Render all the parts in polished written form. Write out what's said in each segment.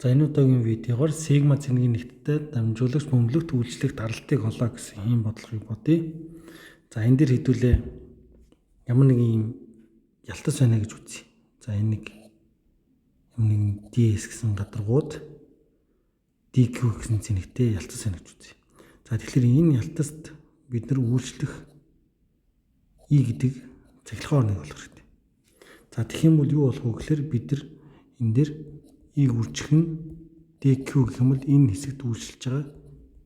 За энэ удаагийн видеогоор сигма цэнгийн нэгттэй дамжуулагч бөмбөлөгт үйлчлэх даралтыг олоо гэсэн ийм бодлогыг бодъё. За энэ дээр хэдүүлээ ямар нэг ийм ялтас байна гэж үзье. За энэ нэг ямар нэг DS гэсэн гадаргууд DQ гэсэн цэнэгтэй ялтас байна гэж үзье. За тэгэхээр энэ ялтаст бид нар үйлчлэх I гэдэг цахилгаан орныг олох хэрэгтэй. За тэгэх юм бол юу болох вэ гэхээр бид нар энэ дээр I үржих нь DQ гэх юм бол энэ хэсэгт үйлчилж байгаа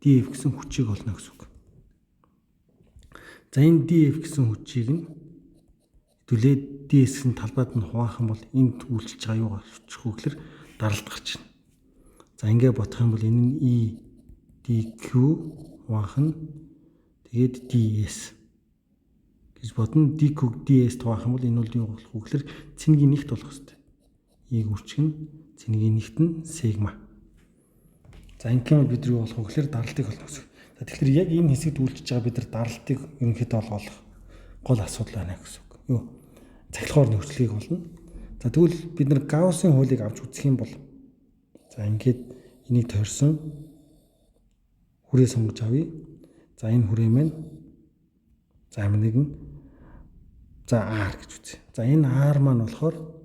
DF гэсэн хүчийг олно гэсэн үг. За энэ DF гэсэн хүчийг нь хэдүүлээ DS гэсэн талбайд нь хуваах юм бол энд үйлчилж байгаа юу гарчих вэ гэхээр даралт гарч ирнэ. За ингээ бодох юм бол энэ нь I DQ хуваах нь тэгээд DS гэж бодно. DQ DS хуваах юм бол энэ бол юу болох вэ гэхээр цэнгийн нэгт болох хэрэгтэй. I үржих нь цэнгийн нэгт нь сигма. За ингэм бид нар юу болох вэ гэхээр даралтыг олно гэсэн. За тэгэхээр яг энэ хэсэгт үйлчилж байгаа бид нар даралтыг ерөнхийдөө олох гол асуудал байна гэсэн үг. Юу? Цахилгаан орны хүчлэгийг олно. За тэгвэл бид нар Гауссын хуулийг авч үзэх юм бол за ингээд энийг тойрсон хүрээ сонгож авъя. За энэ хүрээ маань за ямар нэгэн за R гэж үзье. За энэ R маань болохоор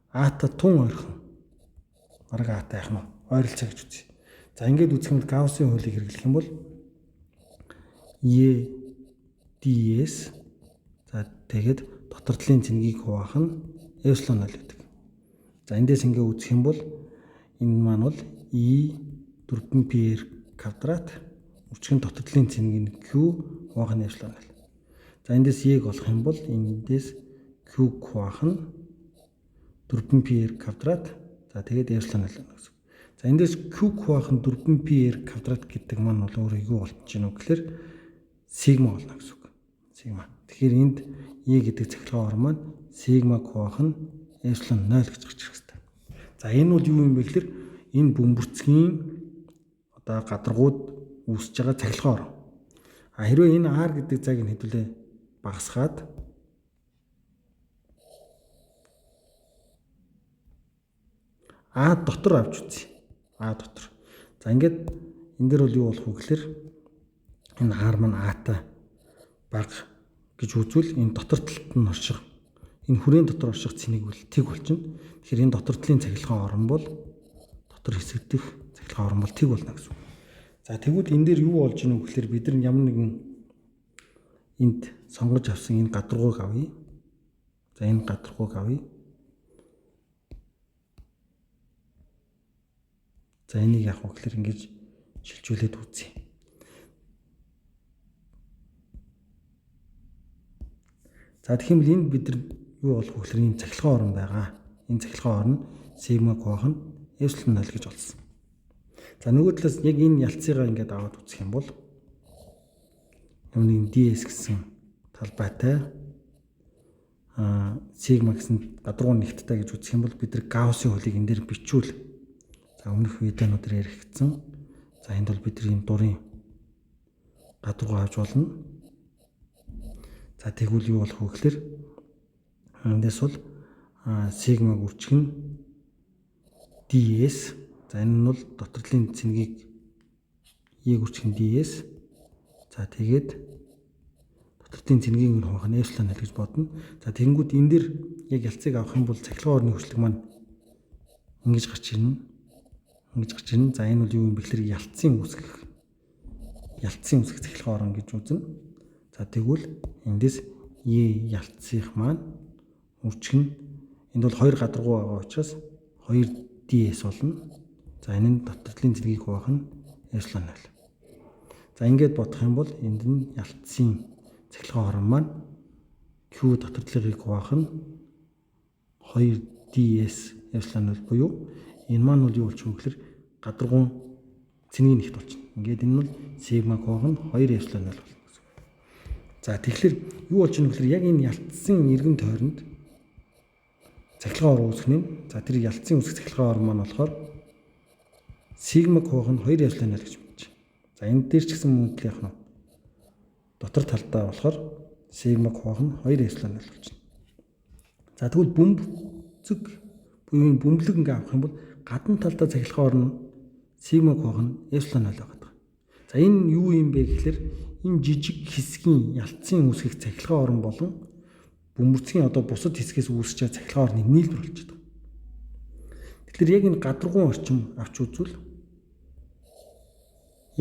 А-та тун ойрхон бараг А-та яах нь ойролцоо гэж үзье. За ингээд үзэх юм бол Гауссын хуулийг хэрэглэх юм бол E DS за тэгээд дотор талын цэнгийг хуваах нь эпсилон 0 гэдэг. За эндээс ингээд үзэх юм бол энэ маань бол E 4πr квадрат үржих нь дотор талын цэнгийг Q хуваах нь эпсилон 0. За эндээс E-г олох юм бол эндээс Q хуваах нь 4πr квадрат за тэгээд эпсилон 0 гэсэн. За эндээс Q хуваах нь 4πr квадрат гэдэг маань бол өөрөө юу болчих нь вэ гэхээр сигма болно гэсэн үг. Сигма. Тэгэхээр энд E гэдэг цахилгаан ор маань сигма хуваах нь эпсилон 0 гэж гарч ирэх хэрэгтэй. За энэ бол юу юм бэ гэхээр энэ бөмбөрцгийн одоо гадаргууд үүсэж байгаа цахилгаан ор. А хэрвээ энэ R гэдэг цагийг нь хэдүүлээ багасгаад А дотор авч үзье. А дотор. За ингээд энэ дээр бол юу болох вэ гэхээр энэ R маань А-та бага гэж үзвэл энэ дотор талд нь орших энэ хүрээний дотор орших цэнийг бол тэг болчихно. Тэгэхээр энэ дотор талын цахилгаан орн бол дотор хэсэг дэх цахилгаан орн бол тэг болно гэсэн. За тэгвэл энэ дээр юу болж ийнө вэ гэхээр бид нар ямар нэгэн энд сонгож авсан энэ гадаргууг авъя. За энэ гадаргууг авъя. За энийг яах вэ гэхээр ингэж шилжүүлээд үзье. За тэгэх юм бол энд бид нар юу болох вэ гэхээр энэ цахилгаан орн байгаа. Энэ цахилгаан орн сигма хуваах нь эпсилон 0 гэж болсон. За нөгөө талаас яг энэ ялцыгаа ингээд аваад үзэх юм бол нэг DS гэсэн талбайтай сигма гэсэн гадаргуун нэгттэй гэж үзэх юм бол бид нар Гауссын хуулийг энэ дээр бичвэл за өмнөх видеонууд дээр яригдсан. За энд бол бид нар энэ дурын гадаргуу авч болно. За тэгвэл юу болох вэ гэхээр эндээс бол сигмаг үржих нь DS за энэ нь бол дотор талын цэнгийг E-г үржих нь DS за тэгээд дотор талын цэнгийг нь хуваах нь эпсилон 0 гэж бодно. За тэгэнгүүт энэ дэр яг ялцыг авах юм бол цахилгаан орны хүчлэг маань ингэж гарч ирнэ. Ингэж гарч ирнэ. За энэ бол юу юм бэ гэхээр ялцын үүсгэх цахилгаан орн гэж үзнэ. За тэгвэл эндээс E ялцсих маань үржих нь энд бол хоёр гадаргуу байгаа учраас 2DS болно. За энэ нь дотор талын цэнгийг хуваах нь эпсилон 0. За ингээд бодох юм бол энд нь ялцсын цахилгаан орн маань Q дотор талыг хуваах нь 2DS эпсилон 0 буюу энэ маань бол юу болчих вэ гэхээр гадаргуун цэнгийн нэгт болчихно. Ингээд энэ нь сигма хуваах нь 2 эпсилон 0 болно гэсэн. За тэгэхээр юу болж байна вэ гэхээр яг энэ ялцсан эргэн тойронд цахилгаан ор үүсгэх нь за тэр ялцсан үүсгэх цахилгаан ор маань болохоор сигма хуваах нь 2 эпсилон 0 гэж бодож. За энэ дээр ч гэсэн мөн яах нь дотор талдаа болохоор сигма хуваах нь 2 эпсилон 0 болчихно. За тэгвэл бөмбөцөг буюу бөмбөлөг ингээ авах юм бол гадна талдаа цахилгаан орон сигма кох нь эпсилон 0 байгаа. За энэ юу юм бэ гэхээр энэ жижиг хэсгийн ялцын үүсгэх цахилгаан орон болон бөмбөрцгийн одоо бусад хэсгээс үүсэж байгаа цахилгаан орны нийлбэр болж байгаа. Тэгэхээр яг энэ гадаргуун орчим авч үзвэл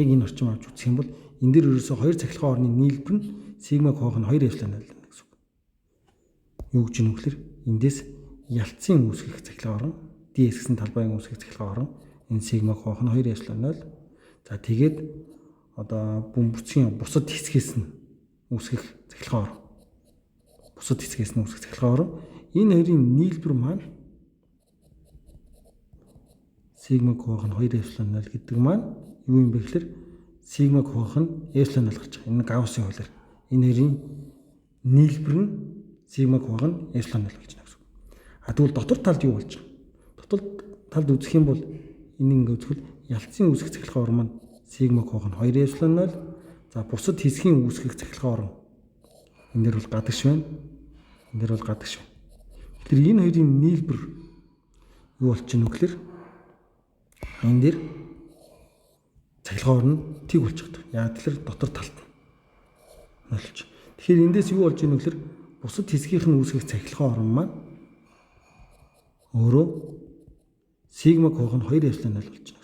яг энэ орчим авч үзэх юм бол энэ дээр ерөөсөө хоёр цахилгаан орны нийлбэр нь сигма кох нь 2 эпсилон 0 гэсэн үг. Юу гэж юм гэхээр эндээс ялцын үүсгэх цахилгаан орон ds гэсэн талбайн үүсгэх цахилгаан орон энэ сигма кох нь 2 эпсилон 0. За тэгээд одоо бөмбөрцгийн бусад хэсгээс нь үүсгэх цахилгаан орон. Бусад хэсгээс нь үүсгэх цахилгаан орон. Энэ хоёрын нийлбэр маань сигма кох нь 2 эпсилон 0 гэдэг маань юу юм бэ гэхээр сигма кох нь эпсилон 0 гарч байгаа. Энэ Гауссын хуулиар энэ хоёрын нийлбэр нь сигма кох нь эпсилон 0 болж байна гэсэн. А тэгвэл дотор талд юу болж байгаа? Дотор талд үзэх юм бол энэ ингээ үзвэл ялцын үүсгэх цахилгаан орон маань сигма кох нь 2 эпсилон 0. За бусад хэсгийн үүсгэх цахилгаан орон энэ дэр бол гадагш байна. Энэ дэр бол гадагш байна. Тэгэхээр энэ хоёрын нийлбэр юу болж байна вэ гэхээр энэ дэр цахилгаан орон тэг болж байгаа. Яг тэгэхээр дотор талд нь нөлж. Тэгэхээр эндээс юу болж байна вэ гэхээр бусад хэсгийнх нь үүсгэх цахилгаан орон маань өөрөө сигма кох нь 2 эпсилон 0 болж байна.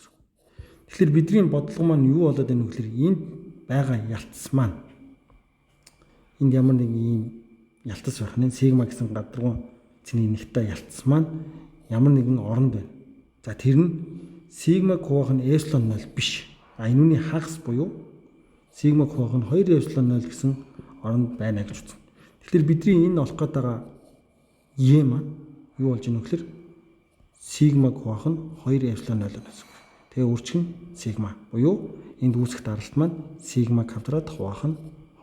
Тэгэхээр бидний бодлого маань юу болоод байна вэ гэхээр энд байгаа ялц маань энд ямар нэг ийм ялтас байх нь сигма гэсэн гадаргуун цэний нэгтэй ялц маань ямар нэгэн оронд байна. За тэр нь сигма кох нь эпсилон 0 биш. А энүүний хагас буюу сигма кох нь 2 эпсилон 0 гэсэн оронд байна гэж үзнэ. Тэгэхээр бидний энэ олох гээд байгаа е маань юу болж байна вэ гэхээр сигма кох нь 2 эпсилон 0 гэсэн. Тэгээ үржих нь сигма буюу энд үүсэх даралт маань сигма квадрат хуваах нь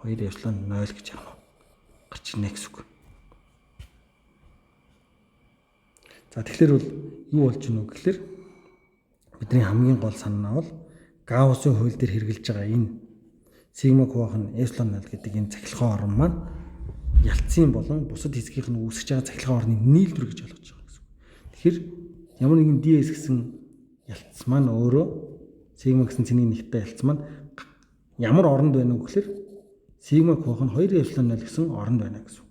2 эпсилон 0 гэж явна. Гарч ирнэ гэсэн үг. За тэгэхээр бол юу болж байна вэ гэхээр бидний хамгийн гол санаа бол Гауссын хууль дээр хэрэгжилж байгаа энэ сигма кох нь эпсилон 0 гэдэг энэ цахилгаан орон маань ялцын болон бусад хэсгийнх нь үүсэж байгаа цахилгаан орны нийлбэр гэж ойлгож байгаа гэсэн. Тэгэхээр ямар нэгэн ds гэсэн ялц маань өөрөө сигма гэсэн цэний нэгтэй ялц маань ямар оронд байна вэ гэхээр сигма кох нь 2 эпсилон 0 гэсэн оронд байна гэсэн.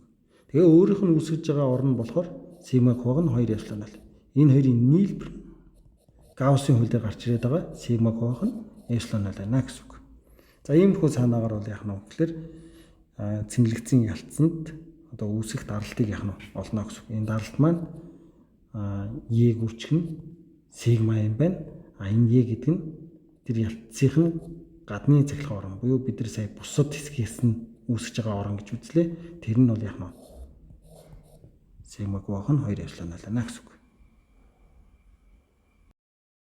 Тэгээ өөрийнх нь үүсгэж байгаа орон болохоор сигма кох нь 2 эпсилон 0. Энэ хоёрын нийлбэр Гауссын хууль дээр гарч ирээд байгаа сигма кох нь эпсилон 0 байна гэсэн үг. За иймэрхүү санаагаар бол яах нь вэ гэхээр цэнгэлэгдсэн ялцанд одоо үүсэх даралтыг яах нь олно гэсэн үг. Энэ даралт маань е гүрчих нь сигма юм байна. А энэ е гэдэг нь тэр ялцын гадны цахилгаан орон буюу бид нар сая бусад хэсгээс нь үүсэж байгаа орон гэж үзлээ. Тэр нь бол яах нь сигма кох нь 2 эпсилон 0 байна гэсэн үг.